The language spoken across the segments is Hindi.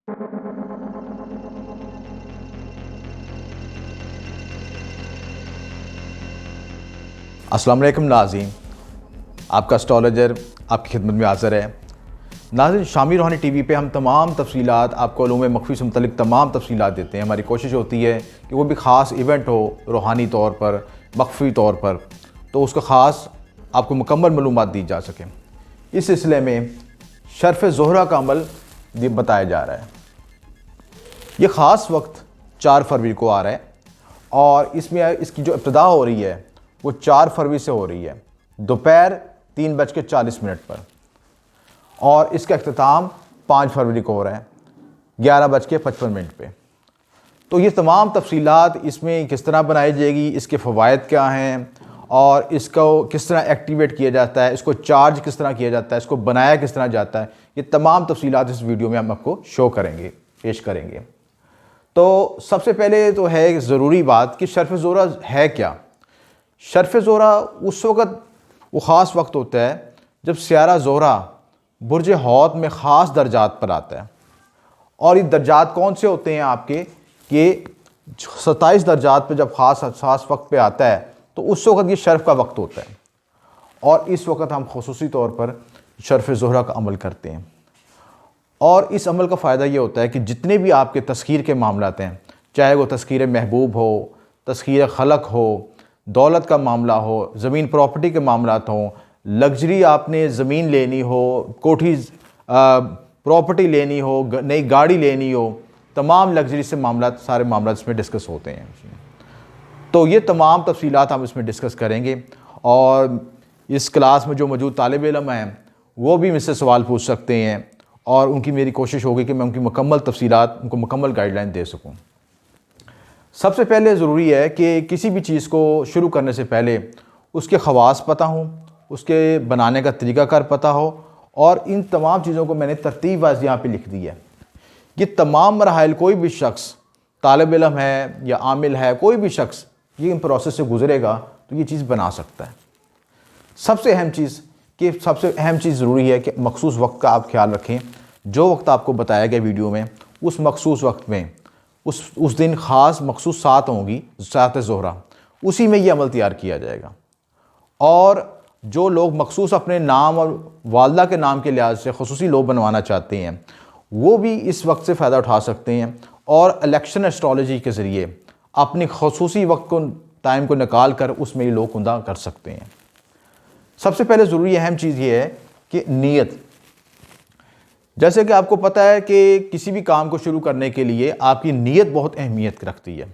अस्सलाम वालेकुम नाज़रीन, आपका एस्ट्रोलॉजर आपकी खिदमत में हाज़िर है। नाज़रीन, शामी रूहानी टीवी पे हम तमाम तफसीलात आपको उलूम मख़फ़ी से मुतल्लिक़ तमाम तफसीलात देते हैं। हमारी कोशिश होती है कि वो भी ख़ास इवेंट हो रूहानी तौर पर, मख़फ़ी तौर पर, तो उसका ख़ास आपको मुकम्मल मालूमात दी जा सके। इस सिलसिले में शर्फ़ ज़ोहरा का अमल बताया जा रहा है। ये ख़ास वक्त 4 फरवरी को आ रहा है और इसमें इसकी जो इब्तिदा हो रही है वो 4 फरवरी से हो रही है दोपहर 3:40 पर, और इसका अख्ताम 5 फरवरी को हो रहा है 11:55 पे। तो ये तमाम तफसीलात इसमें किस तरह बनाई जाएगी, इसके फ़वाइद क्या हैं और इसको किस तरह एक्टिवेट किया जाता है, इसको चार्ज किस तरह किया जाता है, इसको बनाया किस तरह जाता है, ये तमाम तफसीलात इस वीडियो में हम आपको शो करेंगे, पेश करेंगे। तो सबसे पहले तो है ज़रूरी बात कि शर्फ़ ज़ोहरा है क्या। शर्फ़ ज़ोहरा उस वक़्त वो ख़ास वक्त होता है जब सियारा ज़ोहरा बुर्ज हौत में ख़ास दर्जात पर आता है। और ये दर्जात कौन से होते हैं आपके कि 27 दर्जात पर जब ख़ास वक्त पे आता है तो उस वक़्त ये शर्फ़ का वक्त होता है, और इस वक्त हम ख़ुसूसी तौर पर शर्फ़ ज़ोहरा का अमल करते हैं। और इस अमल का फ़ायदा ये होता है कि जितने भी आपके तस्खीर के मामलात हैं, चाहे वो तस्खीर महबूब हो, तस्खीर खलक हो, दौलत का मामला हो, ज़मीन प्रॉपर्टी के मामलात हों, लग्जरी आपने ज़मीन लेनी हो, कोठी प्रॉपर्टी लेनी हो, नई गाड़ी लेनी हो, तमाम लग्जरी से मामलात, सारे मामलात इसमें डिस्कस होते हैं। तो ये तमाम तफसीलात हम इसमें डिस्कस करेंगे, और इस क्लास में जो मौजूद तालिब इल्म हैं वो भी मुझसे सवाल पूछ सकते हैं, और उनकी मेरी कोशिश होगी कि मैं उनकी मुकम्मल तफसीलात, उनको मुकम्मल गाइडलाइन दे सकूँ। सबसे पहले ज़रूरी है कि किसी भी चीज़ को शुरू करने से पहले उसके ख़वास पता हों, उसके बनाने का तरीक़ाकार पता हो, और इन तमाम चीज़ों को मैंने तरतीब वाइज़ यहाँ पे लिख दी है। ये तमाम मराहिल कोई भी शख्स, तालिब इल्म है या आमिल है, कोई भी शख्स ये इन प्रोसेस से गुज़रेगा तो ये चीज़ बना सकता है। सबसे अहम चीज़ ज़रूरी है कि मखसूस वक्त का आप ख्याल रखें। जो वक्त आपको बताया गया वीडियो में, उस मखसूस वक्त में उस दिन ख़ास मखसूस सात होंगी, सात ज़ोहरा, उसी में ये अमल तैयार किया जाएगा। और जो लोग मखसूस अपने नाम और वालदा के नाम के लिहाज से ख़ुसूसी लोग बनवाना चाहते हैं वो भी इस वक्त से फ़ायदा उठा सकते हैं, और इलेक्शन एस्ट्रोलॉजी के ज़रिए अपनी ख़ुसूसी वक्त को, टाइम को निकाल कर उसमें ये लोग खुदा कर सकते हैं। सबसे पहले ज़रूरी अहम चीज़ ये है कि नीयत। जैसे कि आपको पता है कि किसी भी काम को शुरू करने के लिए आपकी नीयत बहुत अहमियत रखती है।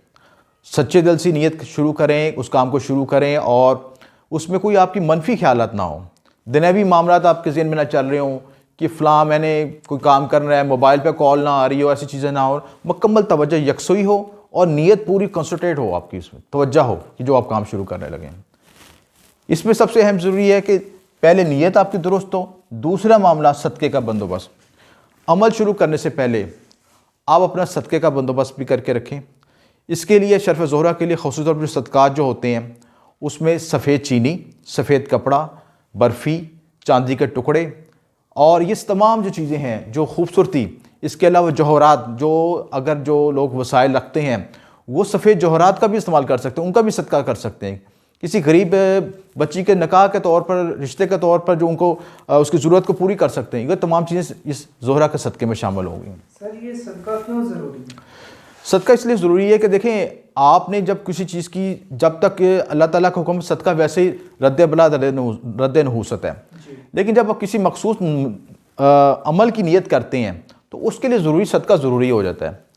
सच्चे दिल से नीयत शुरू करें, उस काम को शुरू करें, और उसमें कोई आपकी मनफी ख्यालात ना हो, दुनियावी मामलात आपके ज़हन में ना चल रहे हों कि फ़लाँ मैंने कोई काम करना है, मोबाइल पे कॉल ना आ रही हो, ऐसी चीज़ें ना हो। मुकम्मल तवज्जो यकसुई हो और नीयत पूरी कंसंट्रेट हो, आपकी इसमें तवज्जो हो कि जो आप काम शुरू करने लगें। इसमें सबसे अहम ज़रूरी है कि पहले नीयत आपकी दुरुस्त हो। दूसरा मामला सदक़े का बंदोबस्त। अमल शुरू करने से पहले आप अपना सदक़े का बंदोबस्त भी करके रखें। इसके लिए शर्फ़ ज़ोहरा के लिए ख़ुसूस तौर पर सदक़ात जो होते हैं उसमें सफ़ेद चीनी, सफ़ेद कपड़ा, बर्फ़ी, चांदी के टुकड़े, और ये तमाम जो चीज़ें हैं, जो खूबसूरती, इसके अलावा जौहरात, जो लोग वसाइल रखते हैं वो सफ़ेद जौहरात का भी इस्तेमाल कर सकते हैं, उनका भी सदका कर सकते हैं। किसी गरीब बच्ची के निकाह के तौर पर, रिश्ते के तौर पर जो उनको उसकी ज़रूरत को पूरी कर सकते हैं, ये तमाम चीज़ें इस ज़ोहरा के सदक़े में शामिल होंगी। सर, ये सदका क्यों ज़रूरी है? सदका इसलिए ज़रूरी है कि देखें, आपने जब किसी चीज़ की, जब तक अल्लाह ताला का हुक्म, सदका वैसे ही रद्द-ए-बला रद्द-ए-नहूसत है, लेकिन जब आप किसी मखसूस अमल की नीयत करते हैं तो उसके लिए ज़रूरी सदका ज़रूरी हो जाता है।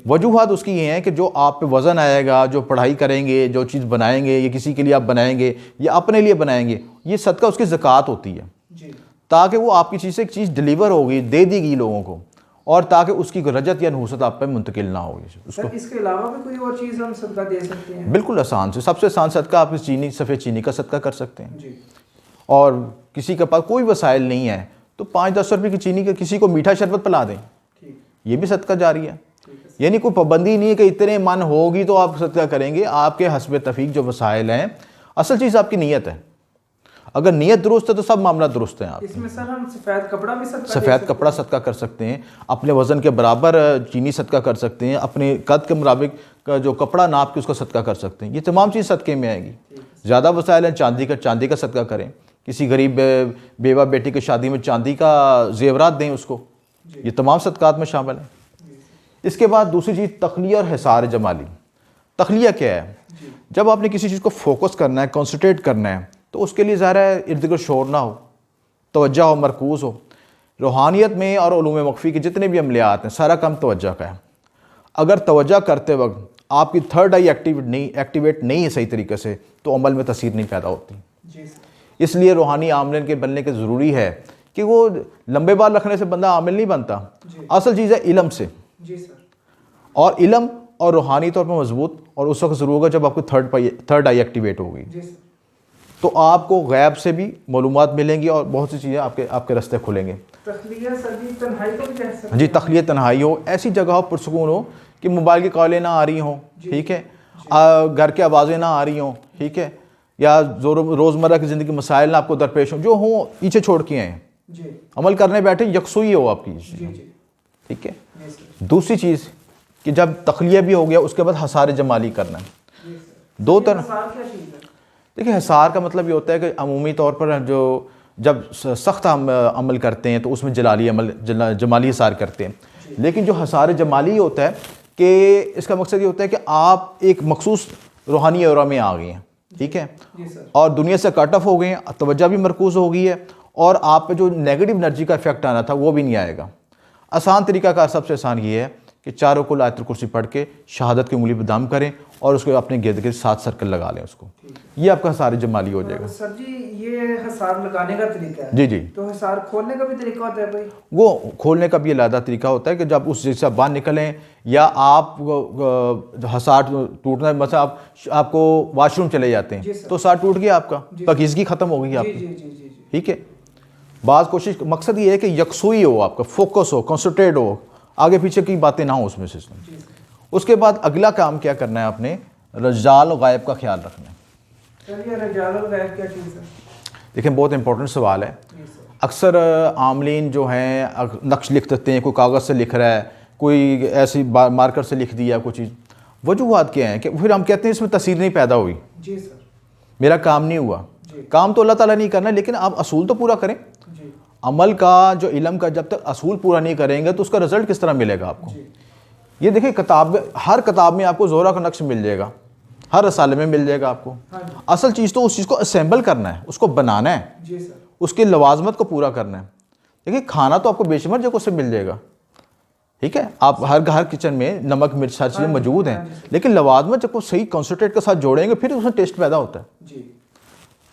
वजूहात उसकी ये हैं कि जो आप पे वज़न आएगा, जो पढ़ाई करेंगे, जो चीज़ बनाएंगे, ये किसी के लिए आप बनाएंगे या अपने लिए बनाएंगे, ये सदका उसकी ज़कात होती है, ताकि वो आपकी चीज़ से एक चीज़ डिलीवर होगी, दे दी गई लोगों को, और ताकि उसकी रजत या नहूसत आप पे मुंतकिल ना होगी उसको। इसके अलावा भी कोई और चीज़ हम सदका दे सकते हैं? बिल्कुल आसान से, सबसे आसान सदका आप चीनी, सफ़ेद चीनी का सदका कर सकते हैं जी। और किसी के पास कोई वसाइल नहीं है तो 5-10 रुपये की चीनी का किसी को मीठा शरबत पिला दें, ये भी सदका जारी है। यानी कोई पाबंदी नहीं है कि इतने मन होगी तो आप सदका करेंगे, आपके हस्ब तफीक जो वसाइल हैं, असल चीज़ आपकी नीयत है। अगर नीयत दुरुस्त है तो सब मामला दुरुस्त है। आप इसमें सर हम सफ़ेद कपड़ा भी सदका सफ़ेद कपड़ा सदका कर सकते हैं, अपने वज़न के बराबर चीनी सदका कर सकते हैं, अपने कद के मुताबिक का जो कपड़ा नाप के उसका सदका कर सकते हैं। ये तमाम चीज़ सदक़े में आएगी। ज़्यादा वसाइल हैं, चांदी का सदका करें, किसी गरीब बेवा बेटी की शादी में चांदी का जेवरात दें उसको, ये तमाम सदक़ात में शामिल है। इसके बाद दूसरी चीज़ तखलिया और हिसार जमाली। तखलिया क्या है? जब आपने किसी चीज़ को फोकस करना है, कॉन्सनट्रेट करना है, तो उसके लिए ज़ाहिर है इर्द गिर्द शोर ना हो, तवज्जो हो, मरकूज़ हो। रूहानियत में और उलूम मख्फ़ी के जितने भी अमलियात हैं सारा काम तवज्जो का है। अगर तवज्जो करते वक्त आपकी थर्ड आई एक्टिवेट नहीं है सही तरीके से तो अमल में तसीर नहीं पैदा होती। इसलिए रूहानी आमिल के बनने के ज़रूरी है कि वो लंबे बाल रखने से बंदा आमिल नहीं बनता। असल चीज़ है इल्म से, और इल्म और रूहानी तौर पर मजबूत और उस वक्त ज़रूर होगा जब आपको थर्ड आई एक्टिवेट होगी, तो आपको गैब से भी मालूमात मिलेंगी और बहुत सी चीज़ें आपके रास्ते खुलेंगे। जी, तखलिया तन्हाई हो, ऐसी जगह हो पुरसकून हो कि मोबाइल की कॉलें ना आ रही हों, ठीक है, घर की आवाज़ें ना आ रही हों, ठीक है, या रोज़मर्रा की ज़िंदगी मसाइल ना आपको दरपेश हों, जो हों पीछे छोड़ के आएँ, अमल करने बैठे यकसुई हो आपकी, ठीक है। दूसरी चीज़ कि जब तखलिया भी हो गया उसके बाद हसार जमाली करना है। दो तरह, देखिए हिसार का मतलब ये होता है कि अमूमी तौर पर जो जब सख्त अमल करते हैं तो उसमें जमाली हिसार करते हैं, लेकिन जो हसार जमाली होता है कि इसका मकसद ये होता है कि आप एक मखसूस रूहानी औरा में आ गए हैं, ठीक है, और दुनिया से कट ऑफ हो गए हैं, तवज्जो भी मरकूज़ हो गई है और आप पे जो नेगेटिव एनर्जी का इफेक्ट आना था वो भी नहीं आएगा। आसान तरीक़ाकार सबसे आसान ये है कि चारों को आयतुल कुर्सी पढ़ के शहादत की उंगली पर दम करें और उसको अपने गिर्द गिर्द 7 सर्कल लगा लें उसको, ये आपका हसार जमाली हो जाएगा। सर जी ये हसार लगाने का तरीका है, जी, तो हसार खोलने का भी तरीका होता है भाई? वो खोलने का भी अलग तरीका होता है कि जब उस जैसे बाहर निकलें या आप हसार टूटना, मतलब आपको वॉशरूम चले जाते हैं तो हसार टूट गया आपका, पाकीज़गी ख़त्म हो गई आपकी, ठीक है। बाज़ कोशिश, मकसद ये है कि यकसुई हो, आपका फोकस हो, कॉन्सनट्रेट हो, आगे पीछे की बातें ना हो उसमें से। उसके बाद अगला काम क्या करना है, आपने रजाल और गायब का ख्याल रखना है। रजाल और गायब क्या चीज़ है? देखिए बहुत इंपॉर्टेंट सवाल है। अक्सर आमलीन जो हैं नक्श लिख देते हैं, कोई कागज़ से लिख रहा है, कोई ऐसी मार्कर से लिख दिया कोई चीज़, वजूहात क्या हैं कि फिर हम कहते हैं इसमें तसीर नहीं पैदा हुई, जी सर, मेरा काम नहीं हुआ। काम तो अल्लाह ताला नहीं करना, लेकिन आप असूल तो पूरा करें। अमल का जो इल्म का जब तक असूल पूरा नहीं करेंगे तो उसका रिजल्ट किस तरह मिलेगा आपको? ये देखिए किताब, हर किताब में आपको ज़ोहरा का नक्श मिल जाएगा, हर रसाले में मिल जाएगा आपको। असल चीज़ तो उस चीज़ को असेंबल करना है, उसको बनाना है, उसकी लवाजमत को पूरा करना है। देखिए खाना तो आपको बेशुमार जगह से मिल जाएगा, ठीक है, आप हर किचन में नमक मिर्च सारी चीज़ें मौजूद हैं, लेकिन लवाजमत जब को सही कॉन्सेंट्रेट के साथ जोड़ेंगे फिर उसमें टेस्ट पैदा होता है।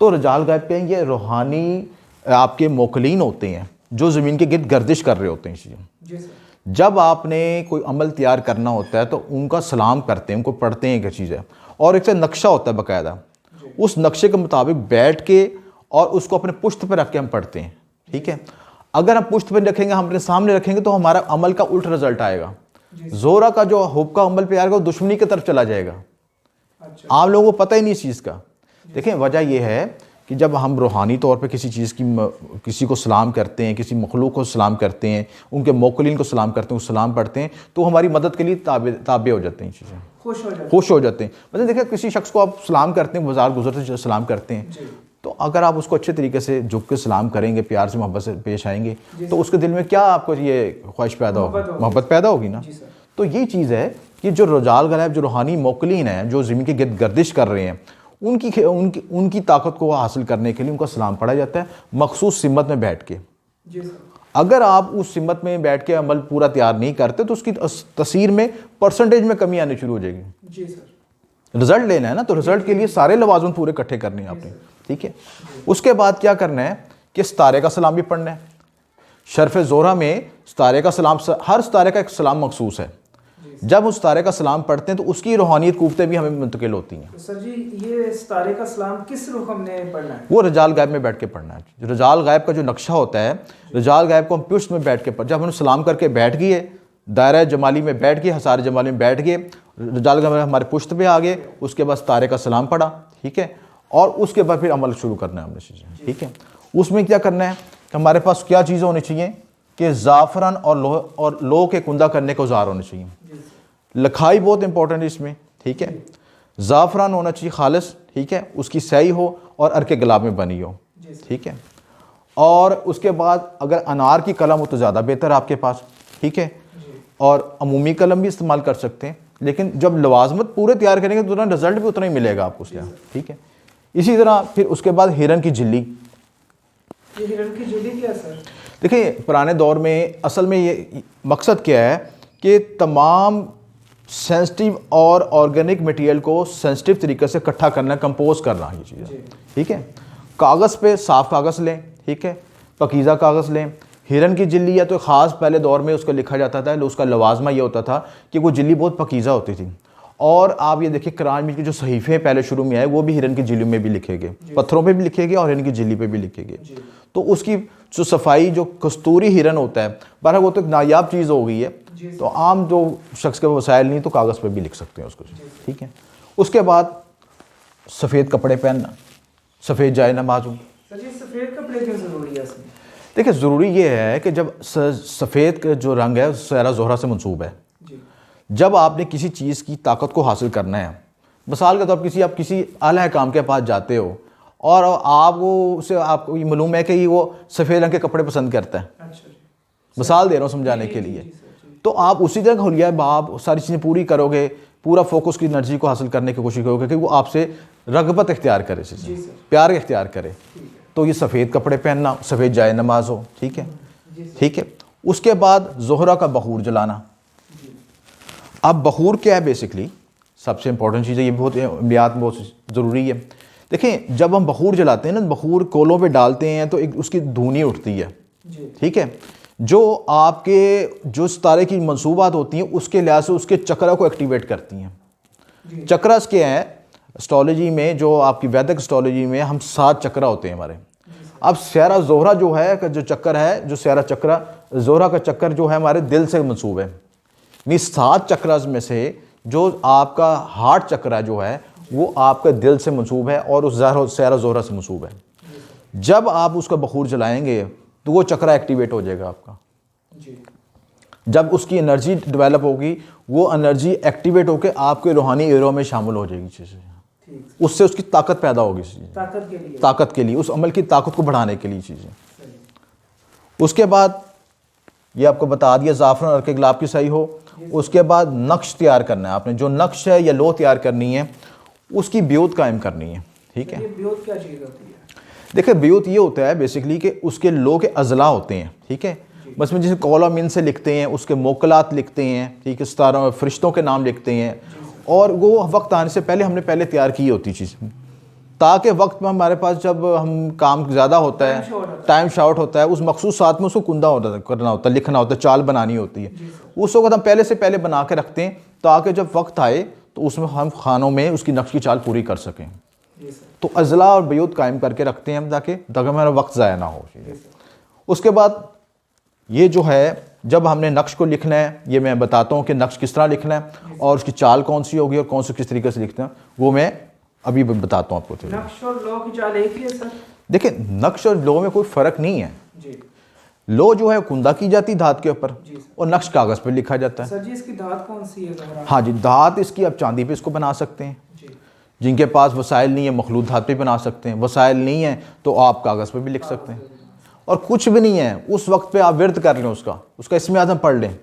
तो रजाल गायब पे ये रूहानी आपके मोकलीन होते हैं जो ज़मीन के गिर्द गर्दिश कर रहे होते हैं चीज़ें। जब आपने कोई अमल तैयार करना होता है तो उनका सलाम करते हैं, उनको पढ़ते हैं क्या चीज़ है, और एक नक्शा होता है बाकायदा, उस नक्शे के मुताबिक बैठ के और उसको अपने पुश्त पर रख के हम पढ़ते हैं, ठीक है। अगर हम पुश्त पर रखेंगे, हम अपने सामने रखेंगे तो हमारा अमल का उल्ट रिजल्ट आएगा। जोरा का जो हुब का अमल पे आएगा वो दुश्मनी की तरफ चला जाएगा। आम लोगों को पता ही नहीं इस चीज़ का। देखें वजह यह है कि जब हम रूहानी तौर पे किसी चीज़ की किसी को सलाम करते हैं, किसी मखलूक को सलाम करते हैं, उनके मोकलिन को सलाम करते हैं, उस सलाम पढ़ते हैं, तो हमारी मदद के लिए ताबे हो जाते हैं, चीज़ें खुश हो जाते हैं। मतलब देखिए किसी शख्स को आप सलाम करते हैं, बाजार गुजरते सलाम करते हैं, तो अगर आप उसको अच्छे तरीके से झुक के सलाम करेंगे, प्यार से मोहब्बत से पेश आएंगे, तो उसके दिल में क्या आपको ये ख्वाहिश पैदा होगी, मोहब्बत पैदा होगी ना। तो यही चीज़ है कि जो रजाल गलैब, जो रूहानी मोकलिन हैं, जो ज़मीन के गिर्द गर्दिश कर रहे हैं, उनकी ताकत को हासिल करने के लिए उनका सलाम पढ़ा जाता है मखसूस सिमत में बैठ के। अगर आप उस सिमत में बैठ के अमल पूरा तैयार नहीं करते तो उसकी तसीर में परसेंटेज में कमी आनी शुरू हो जाएगी। रिजल्ट लेना है ना, तो रिजल्ट के लिए सारे लवाज़िम पूरे इकट्ठे करने हैं आपने, ठीक है। उसके बाद क्या करना है कि सितारे का सलाम भी पढ़ना है। शर्फ ज़ोहरा में सितारे का सलाम, हर सितारे का एक सलाम मखसूस है। जब उस सितारे का सलाम पढ़ते हैं तो उसकी रूहानियत कुव्वतें भी हमें मुंतकिल होती हैं। तो सर जी ये सितारे का सलाम किस रुख हमने पढ़ना है? वो रजाल गायब में बैठ के पढ़ना है। रजाल गायब का जो नक्शा होता है, रजाल गायब को हम पुष्ट में बैठ के जब हम सलाम करके बैठ गए, दायरा जमाली में बैठ गए, हसार जमाली में बैठ गए, रजाल गायब हमारे पुष्ट पे आ गए, उसके बाद सितारे का सलाम पढ़ा, ठीक है, और उसके बाद फिर अमल शुरू करना है हमने चीज़ें, ठीक है। उसमें क्या करना है कि हमारे पास क्या चीज़ें होनी चाहिए कि ज़ाफ़रान और लोह के कुंदा करने के औजार होने चाहिए। लखाई बहुत इंपॉर्टेंट है इसमें, ठीक है। ज़ाफ़रान होना चाहिए खालिस, ठीक है, उसकी सही हो और अर्के गुलाब में बनी हो, ठीक है। और उसके बाद अगर अनार की कलम हो तो ज़्यादा बेहतर आपके पास, ठीक है। और अमूमी कलम भी इस्तेमाल कर सकते हैं, लेकिन जब लवाजमत पूरे तैयार करेंगे तो रिज़ल्ट भी उतना ही मिलेगा आपको उसके, ठीक है। इसी तरह फिर उसके बाद हिरन की झिल्ली। ये हिरन की झिल्ली क्या सर? देखिए पुराने दौर में असल में ये मकसद क्या है कि तमाम सेंसिटिव और ऑर्गेनिक मटेरियल को सेंसिटिव तरीके से इकट्ठा करना, कंपोज करना, ये चीज़ें, ठीक है। कागज़ पे साफ़ कागज़ लें, ठीक है, पकीज़ा कागज़ लें। हिरन की झिल्ली या तो ख़ास पहले दौर में उसको लिखा जाता था, उसका लवाजमा ये होता था कि वो झिल्ली बहुत पकीज़ा होती थी। और आप ये देखिए कुरान में के जो सहीफ़े पहले शुरू में आए वो भी हिरन की झिल्ली में भी लिखे गए, पत्थरों पे भी लिखे गए और हिरन की झिल्ली पे भी लिखे गए। तो उसकी जो सफाई, जो कस्तूरी हिरन होता है, बहरहाल वो तो एक नायाब चीज़ हो गई है, तो आम जो शख्स के वसाइल नहीं तो कागज़ पे भी लिख सकते हैं उसको, ठीक है। उसके बाद सफ़ेद कपड़े पहनना, सफ़ेद जाए नमाज हो। सर ये सफ़ेद कपड़े क्यों ज़रूरी है इसमें? देखिए ज़रूरी ये है कि जब सफ़ेद का जो रंग है सहरा ज़ोहरा से मंसूब है। जब आपने किसी चीज़ की ताकत को हासिल करना है, मिसाल के तौर पर आप किसी आला काम के पास जाते हो और आपको उसे आपको ये मालूम है कि वो सफ़ेद रंग के कपड़े पसंद करता है, मिसाल दे रहा हूँ समझाने के लिए, तो आप उसी तरह हुलिया आप सारी चीज़ें पूरी करोगे, पूरा फोकस की एनर्जी को हासिल करने की कोशिश करोगे कि वो आपसे रगबत इख्तियार करे, प्यार इख्तियार करे। तो ये सफ़ेद कपड़े पहनना, सफ़ेद जाए नमाज हो, ठीक है, ठीक है। उसके बाद ज़ोहरा का बखूर जलाना। अब बखूर क्या है? बेसिकली सबसे इंपॉर्टेंट चीज़ है, ये बहुत बुनियाद बहुत ज़रूरी है। देखें जब हम बखूर जलाते हैं ना, बखूर कोलों पे डालते हैं तो एक उसकी धुनी उठती है, ठीक है, जो आपके जो सितारे की मंसूबात होती हैं उसके लिहाज से उसके चक्रा को एक्टिवेट करती हैं। चक्रास क्या है एस्ट्रोलॉजी में, जो आपकी वैदिक एस्ट्रोलॉजी में हम 7 चक्रा होते हैं हमारे। अब सहरा ज़ोहरा जो है जो चक्कर है, जो सहरा चक्रा ज़ोहरा का चक्कर जो है हमारे दिल से मंसूब है। यानी 7 चक्रास में से जो आपका हार्ट चक्रा जो है वो आपके दिल से मंसूब है और उस सहरा ज़ोहरा से मंसूब है। जब आप उसका बखूर जलाएंगे तो वो चक्रा एक्टिवेट हो जाएगा आपका। जब उसकी एनर्जी डेवलप होगी, वो एनर्जी एक्टिवेट होकर आपके रूहानी एरों में शामिल हो जाएगी चीज़ें, उससे उसकी ताकत पैदा होगी, ताकत के लिए, उस अमल की ताकत को बढ़ाने के लिए चीज़ें। उसके बाद ये आपको बता दिया ज़ाफ़रान और के गुलाब की सही हो। उसके बाद नक्श तैयार करना है आपने, जो नक्श है या लो तैयार करनी है उसकी ब्यूत कायम करनी है, ठीक है। ब्यूत क्या चीज़ होती है? देखिए ब्यूत ये होता है बेसिकली कि उसके लो के अज़ला होते हैं, ठीक है। बस में जैसे कौला मिन से लिखते हैं, उसके मोकलात लिखते हैं, ठीक है, सितारों फरिश्तों के नाम लिखते हैं, और वो वक्त आने से पहले हमने पहले तैयार की होती चीज़, ताकि वक्त में हमारे पास जब हम काम ज़्यादा होता है, टाइम शॉर्ट होता है, उस मखसूस साथ में उसको कुंदा करना होता है, लिखना होता है, चाल बनानी होती है, उस वक्त हम पहले से पहले बना के रखते हैं ताकि जब वक्त आए तो उसमें हम खानों में उसकी नक्श की चाल पूरी कर सकें। तो अज़ला और ब्यूत कायम करके रखते हैं हम ताकि हमारा वक्त ज़ाया ना हो। उसके बाद ये जो है जब हमने नक्श को लिखना है, ये मैं बताता हूँ कि नक्श किस तरह लिखना है और उसकी चाल कौन सी होगी और कौन सी किस तरीके से लिखते हैं, वो मैं अभी बताता हूँ आपको। नक्श और लो की चाल एक ही है सर? देखिए नक्श और लो में कोई फ़र्क नहीं है। लो जो है कुंदा की जाती धात के ऊपर और नक्श कागज़ पर लिखा जाता है। सर जी इसकी धात कौन सी है? हाँ जी, धात इसकी आप चांदी पे इसको बना सकते हैं, जिनके पास वसाइल नहीं है मखलूत धात पे बना सकते हैं, वसाइल नहीं है तो आप कागज़ पे भी लिख सकते हैं। और कुछ भी नहीं है उस वक्त पे आप विर्द कर लें, उसका इसमें आज़म पढ़ लें।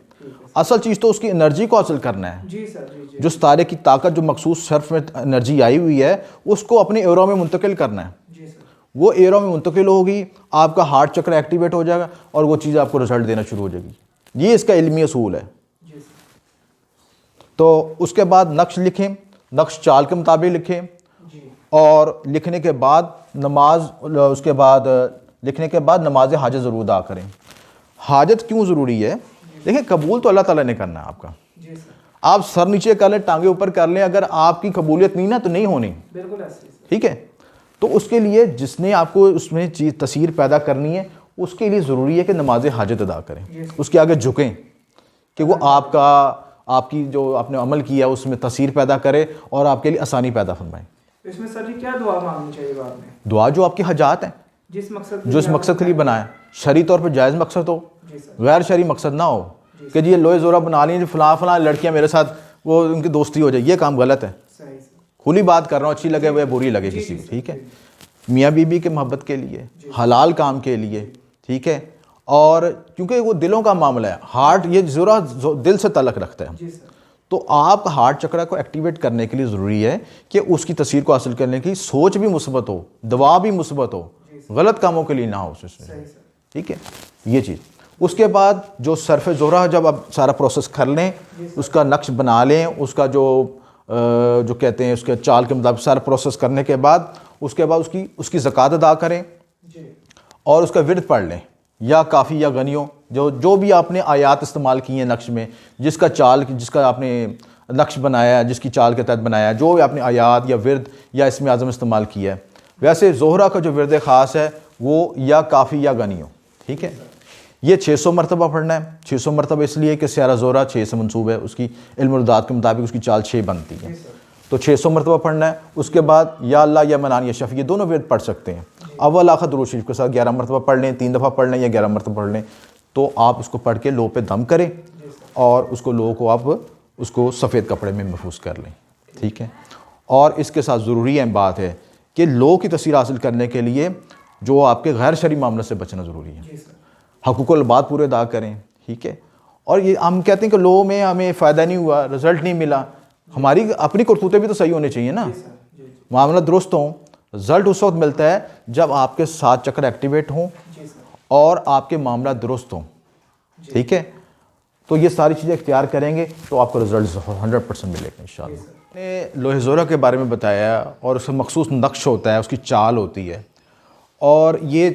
असल चीज़ तो उसकी एनर्जी को हासिल करना है। जी सर, जी। जो सितारे की ताकत जो मखसूस सर्फ में एनर्जी आई हुई है उसको अपने एरों में मुंतकिल करना है। वो एरों में मुंतकिल होगी, आपका हार्ट चक्र एक्टिवेट हो जाएगा और वो चीज़ आपको रिजल्ट देना शुरू हो जाएगी। ये इसका इल्मी असूल है। तो उसके बाद नक्श लिखें, नक्श चाल के मुताबिक लिखें, और लिखने के बाद नमाज हाजत ज़रूर अदा करें। हाजत क्यों ज़रूरी है? देखिए कबूल तो अल्लाह ताला ने करना है आपका। आप सर नीचे कर लें, टांगे ऊपर कर लें, अगर आपकी कबूलियत नहीं ना तो नहीं होनी, ठीक है। तो उसके लिए जिसने आपको उसमें चीज़ तसीर पैदा करनी है उसके लिए ज़रूरी है कि नमाज हाजत अदा करें, उसके आगे झुकें कि वो आपकी जो आपने अमल किया उसमें तसीर पैदा करे और आपके लिए आसानी पैदा फरमाए। तो इसमें सर जी क्या दुआ मांगनी चाहिए बाद में? दुआ जो आपकी हजात हैं, जिस मकसद जो इस मकसद के लिए बनाया, शरी तौर पर जायज़ मकसद हो, जी सर। गैर शरी मकसद ना हो कि जी ये लोहे ज़ोरा बना ली, फलां फलां लड़कियां मेरे साथ वो उनकी दोस्ती हो जाए, ये काम गलत है। सही सर। खुली बात कर रहा हूँ, अच्छी लगे वह बुरी लगे किसी को, ठीक है। मियाँ बीबी के मोहब्बत के लिए, हलाल काम के लिए, ठीक है। और क्योंकि वो दिलों का मामला है, हार्ट ये ज़ोरा दिल से तल्लक रखता है, जी सर। तो आप हार्ट चक्र को एक्टिवेट करने के लिए ज़रूरी है कि उसकी तस्वीर को हासिल करने की सोच भी मुस्बत हो, दवा भी मुस्बत हो, गलत कामों के लिए ना हो उसमें, सही सर। ठीक है। ये चीज़ उसके बाद जो सरफ ज़ोरा जब आप सारा प्रोसेस कर लें, उसका नक्श बना लें, उसका जो कहते हैं उसके चाल के मुताबिक सारा प्रोसेस करने के बाद उसके बाद उसकी ज़कात अदा करें जी। और उसका विर्द पढ़ लें, या काफ़ी या गनियों, जो भी आपने आयात इस्तेमाल की हैं नक्श में, जिसका आपने नक्श बनाया है, जिसकी चाल के तहत बनाया है, जो भी आपने आयात या विर्द या इसमें आज़म इस्तेमाल किया है। वैसे ज़ोहरा का जो विर्द ख़ास है वो या काफ़ी या गनियों, ठीक है। ये 600 मरतबा पढ़ना है। 600 मरतबा इसलिए कि स्यारा ज़ोहरा 6 से मंसूब है, उसकी इल्म-उल-दात के मुताबिक उसकी चाल 6 बनती है, तो 600 मरतबा पढ़ना है। उसके बाद या अल्लाह या मनान या शफ़ी, ये दोनों विर्द पढ़ सकते हैं। अव्वल आखिर दुरूद शरीफ के साथ 11 मरतबा पढ़ लें, 3 दफ़ा पढ़ लें या 11 मरतबा पढ़ लें, तो आप उसको पढ़ के लो पे दम करें और उसको लो को आप उसको सफ़ेद कपड़े में महफूज कर लें, ठीक है। और इसके साथ ज़रूरी है बात है कि लो की तस्वीर हासिल करने के लिए जो आपके गैर शरई मामले से बचना ज़रूरी है। हकूक़ुल बात पूरे अदा करें, ठीक है। और ये हम कहते हैं कि लो में हमें फ़ायदा नहीं हुआ, रिज़ल्ट नहीं मिला, हमारी अपनी करतूतें भी तो सही होनी चाहिए ना, मामला दुरुस्त हों। रिज़ल्ट उस वक्त मिलता है जब आपके 7 चक्र एक्टिवेट हों और आपके मामला दुरुस्त हों, ठीक है। तो ये सारी चीज़ें इख्तियार करेंगे तो आपको रिज़ल्ट 100% मिलेगा इंशाअल्लाह। मैंने लोहे ज़ोरा के बारे में बताया और उसका मखसूस नक्श होता है, उसकी चाल होती है। और ये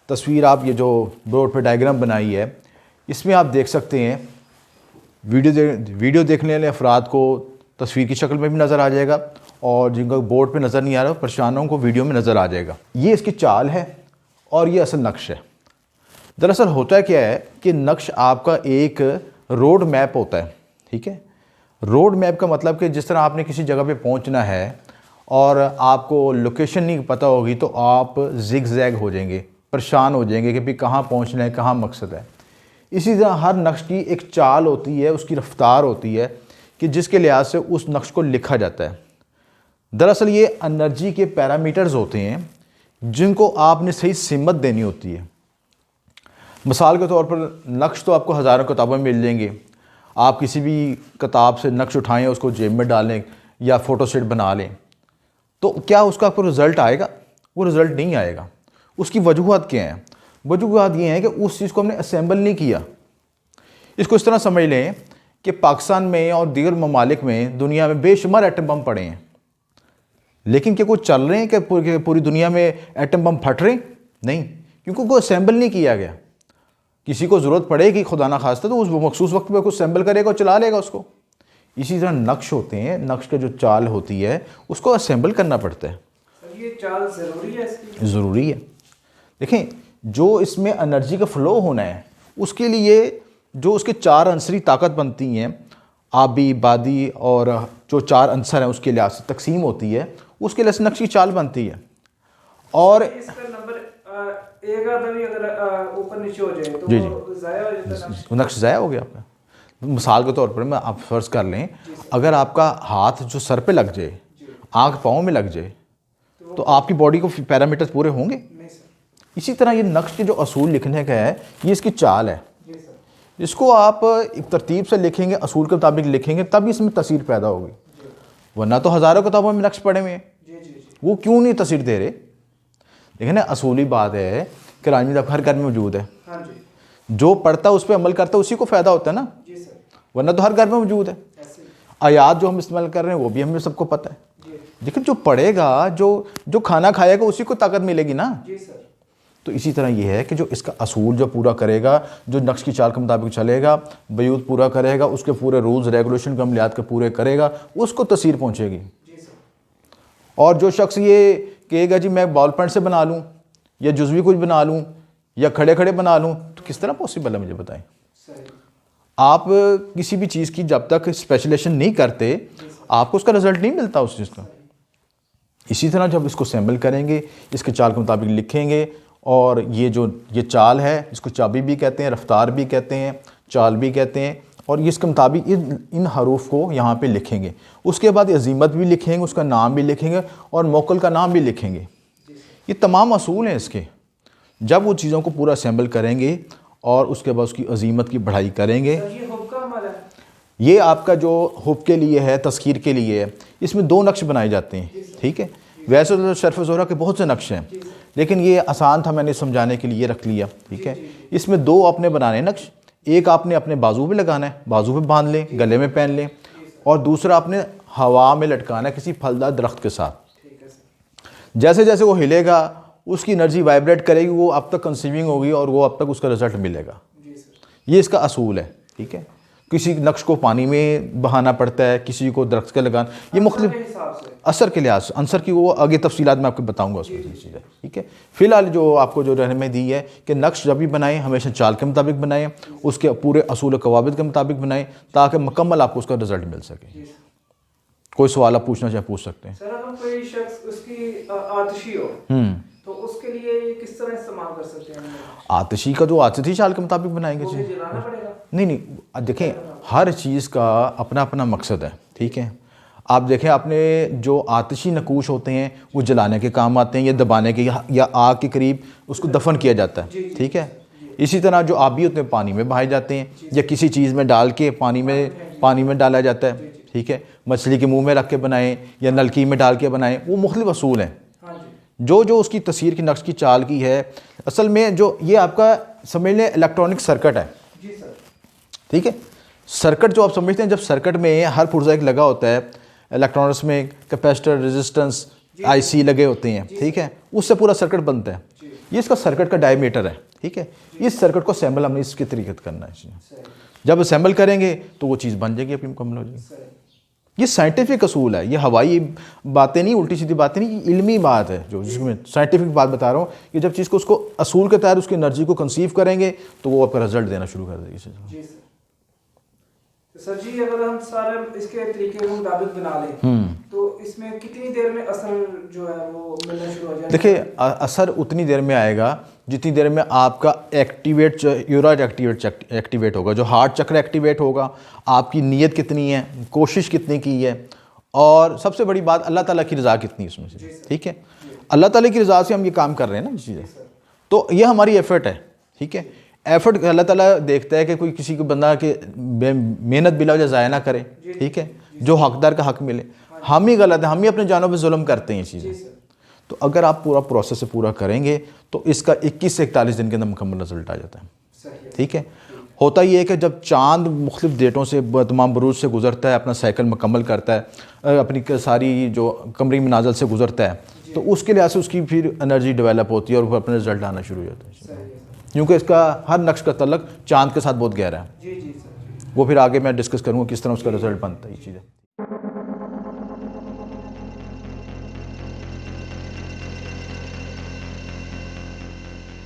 तस्वीर आप ये जो बोर्ड पे डायग्राम बनाई है, इसमें आप देख सकते हैं वीडियो देखने वाले अफराद को तस्वीर की शक्ल में भी नज़र आ जाएगा और जिनको बोर्ड पे नज़र नहीं आ रहा परेशानों को वीडियो में नज़र आ जाएगा। ये इसकी चाल है और ये असल नक्श है। दरअसल होता क्या है कि नक्श आपका एक रोड मैप होता है, ठीक है। रोड मैप का मतलब कि जिस तरह आपने किसी जगह पे पहुंचना है और आपको लोकेशन नहीं पता होगी तो आप जिग जैग हो जाएंगे, परेशान हो जाएंगे कि भाई कहाँ पहुंचना है, कहाँ मकसद है। इसी तरह हर नक्श की एक चाल होती है, उसकी रफ्तार होती है कि जिसके लिहाज से उस नक्श को लिखा जाता है। दरअसल ये एनर्जी के पैरामीटर्स होते हैं जिनको आपने सही सिमत देनी होती है। मिसाल के तौर पर नक्श तो आपको हज़ारों किताबों में मिल जाएंगे, आप किसी भी किताब से नक्श उठाएं, उसको जेब में डालें या फ़ोटो सेट बना लें, तो क्या उसका आपको रिज़ल्ट आएगा? वो रिज़ल्ट नहीं आएगा। उसकी वजूहत क्या हैं? वजूहत ये हैं कि उस चीज़ को हमने असेंबल नहीं किया। इसको इस तरह समझ लें कि पाकिस्तान में और दीगर ममालिक में दुनिया में बेशुमार एटम बम पड़े हैं, लेकिन क्या कुछ चल रहे हैं कि पूरी दुनिया में एटम बम फट रहे? नहीं, क्योंकि वो असेंबल नहीं किया गया। किसी को ज़रूरत पड़ेगी खुदा ना खास्ता तो उस मखसूस वक्त पे कुछ असेंबल करेगा और चला लेगा उसको। इसी तरह नक्श होते हैं, नक्श का जो चाल होती है उसको असेंबल करना पड़ता है। ये चाल ज़रूरी है इसकी? ज़रूरी है। देखें, जो इसमें एनर्जी का फ़्लो होना है उसके लिए जो उसके 4 अंसरी ताकत बनती हैं, आबी, बादी और जो 4 अंसर हैं उसके लिहाज से तकसीम होती है, उसके लिए नक्श की चाल बनती है। और इसका नंबर एक आधा भी अगर ऊपर नीचे हो जाए तो जी वो ज़ाया हो जाता है, नक्श ज़ाया हो गया आपका। मिसाल के तौर पर मैं आप फ़र्ज़ कर लें, अगर आपका हाथ जो सर पे लग जाए, आँख पाँव में लग जाए, तो आपकी बॉडी को पैरामीटर्स पूरे होंगे? नहीं सर। इसी तरह ये नक्श के जो असूल लिखने का है, ये इसकी चाल है। जी सर। इसको आप एक तरतीब से लिखेंगे, असूल के मुताबिक लिखेंगे, तभी इसमें तस्वीर पैदा होगी। वरना तो हज़ारों किताबों में नक्श पड़े हुए हैं, वो क्यों नहीं तस्वीर दे रहे? देखिए ना, असूली बात है कि राजनीति आपके हर घर में मौजूद है। हाँ जी। जो पढ़ता है उस पर अमल करता है, उसी को फ़ायदा होता है ना, जी सर। वरना तो हर घर में मौजूद है। ऐसे ही। आयात जो हम इस्तेमाल कर रहे हैं वो भी हमें सबको पता है, जी। लेकिन जो पढ़ेगा, जो खाना खाएगा उसी को ताकत मिलेगी ना। जी सर। तो इसी तरह ये है कि जो इसका असूल जो पूरा करेगा, जो नक्श की चाल के मुताबिक चलेगा, बयूत पूरा करेगा, उसके पूरे रूल्स रेगुलेशन के अमलियात के पूरे करेगा, उसको तस्वीर पहुँचेगी। जी सर। और जो शख्स ये कहेगा जी मैं बॉल पेन से बना लूँ या जुज़वी कुछ बना लूँ या खड़े खड़े बना लूँ, तो किस तरह पॉसिबल है मुझे बताएं। सही। आप किसी भी चीज़ की जब तक स्पेशलाइजेशन नहीं करते, आपको उसका रिजल्ट नहीं मिलता उस चीज़ का। इसी तरह जब इसको असेंबल करेंगे, इसके चाल के मुताबिक लिखेंगे, और ये चाल है, इसको चाबी भी कहते हैं, रफ्तार भी कहते हैं, चाल भी कहते हैं, और ये इसके मुताबिक इन हरूफ को यहाँ पे लिखेंगे। उसके बाद अजीमत भी लिखेंगे, उसका नाम भी लिखेंगे, और मौकल का नाम भी लिखेंगे। ये तमाम असूल हैं इसके। जब वो चीज़ों को पूरा असेंबल करेंगे और उसके बाद उसकी अजीमत की बढ़ाई करेंगे। ये आपका जो हुब के लिए है, तस्खीर के लिए है, इसमें 2 नक्श बनाए जाते हैं, ठीक है। वैसे तो शर्फ ज़ोहरा के बहुत से नक्श हैं, लेकिन ये आसान था, मैंने समझाने के लिए रख लिया, ठीक है। इसमें 2 आपने बनाने हैं नक्श। एक आपने अपने बाजू पे लगाना है, बाजू पे बांध लें, गले में पहन लें, और दूसरा आपने हवा में लटकाना है किसी फलदार दरख्त के साथ। जैसे जैसे वो हिलेगा, उसकी एनर्जी वाइब्रेट करेगी, वो अब तक कंसीविंग होगी और वो अब तक उसका रिजल्ट मिलेगा। ये इसका असूल है, ठीक है। किसी नक्श को पानी में बहाना पड़ता है, किसी को दरख्त के लगाना, ये मुख्तलिफ असर के लिहाज से, अंसर की वो आगे तफसीलात मैं आपको बताऊंगा उसमें चीज़ें, ठीक है। फ़िलहाल जो आपको जो रहनुमाई दी है कि नक्श जब भी बनाएं हमेशा चाल के मुताबिक बनाएं, उसके पूरे असूल कवाबिद के मुताबिक बनाएं, ताकि मुकम्मल आपको उसका रिजल्ट मिल सके। कोई सवाल आप पूछना चाहे पूछ सकते हैं। सर, अगर कोई शख्स उसकी आतिशी हो तो उसके लिए किस तरह इस्तेमाल कर सकते हैं? आतिशी का जो आतिशी चाल के मुताबिक बनाएंगे जी। जलाना पड़ेगा? नहीं, देखें हर चीज़ का अपना अपना मकसद है, ठीक है। आप देखें, आपने जो आतिशी नकूश होते हैं वो जलाने के काम आते हैं, या दबाने के, या आग के करीब उसको दफन किया जाता है, ठीक है। इसी तरह जो आबी होते हैं पानी में बहाए जाते हैं, या किसी चीज़ में डाल के पानी में डाला जाता है, ठीक है। मछली के मुंह में रख के बनाएं या नलकी में डाल के बनाएं, वो मुख्तलिफ असूल हैं। जो जो उसकी तस्वीर की नक्श की चाल की है, असल में जो ये आपका समझ लें इलेक्ट्रॉनिक सर्किट है, ठीक है। सर्किट जो आप समझते हैं, जब सर्किट में हर पुर्जा एक लगा होता है, इलेक्ट्रॉनिक्स में कैपेसिटर, रेजिस्टेंस, आईसी लगे होते हैं, ठीक है, उससे पूरा सर्किट बनता है। ये इसका सर्किट का डायमीटर है, ठीक है। इस सर्किट को असेंबल हमने इसके तरीके से करना है। जब असेंबल करेंगे तो वो चीज़ बन जाएगी, अपनी मुकम्मल हो जाएगी। ये साइंटिफिक असूल है, ये हवाई बातें नहीं, उल्टी सीधी बातें नहीं, इल्मी बात है, जो जिसमें साइंटिफिक बात बता रहा हूँ कि जब चीज़ को उसको असूल के तहत उसकी एनर्जी को कंसीव करेंगे तो वो आपका रिजल्ट देना शुरू कर देगी। सर जी, अगर हम सारे इसके तरीके के मुताबिक बना लें तो इसमें कितनी देर में असर जो है वो मिलना शुरू हो जाएगा? देखिए, असर उतनी देर में आएगा जितनी देर में आपका यूराज एक्टिवेट होगा, जो हार्ट चक्र एक्टिवेट होगा, आपकी नीयत कितनी है, कोशिश कितनी की है, और सबसे बड़ी बात अल्लाह ताला की रज़ा कितनी है उसमें से, ठीक है। अल्लाह ताला की रज़ा से हम ये काम कर रहे हैं ना, चीज़ें, तो ये हमारी एफर्ट है, ठीक है। एफर्ट अल्लाह ताला देखता है कि कोई किसी को बंदा के मेहनत बिला वजह ज़ाया ना करे, ठीक है, जो हकदार का हक मिले। हम ही गलत है, हम ही अपने जानों पे जुल्म करते हैं ये चीज़ें। तो अगर आप पूरा प्रोसेस से पूरा करेंगे तो इसका 21 से 41 दिन के अंदर मुकम्मल रिजल्ट आ जाता है, ठीक है। होता ये है कि जब चाँद मुख्तलिफ डेटों से तमाम बरूज से गुजरता है, अपना साइकिल मुकम्मल करता है, अपनी सारी जो कमरी मनाज़िल से गुजरता है, तो उसके लिहाज से उसकी फिर एनर्जी डेवलप होती है और वो अपना रिजल्ट आना शुरू हो जाता है, क्योंकि इसका हर नक्श का तल्लक चाँद के साथ बहुत गहरा है। वो फिर आगे मैं डिस्कस करूँगा किस तरह उसका रिजल्ट बनता है ये चीज़ें।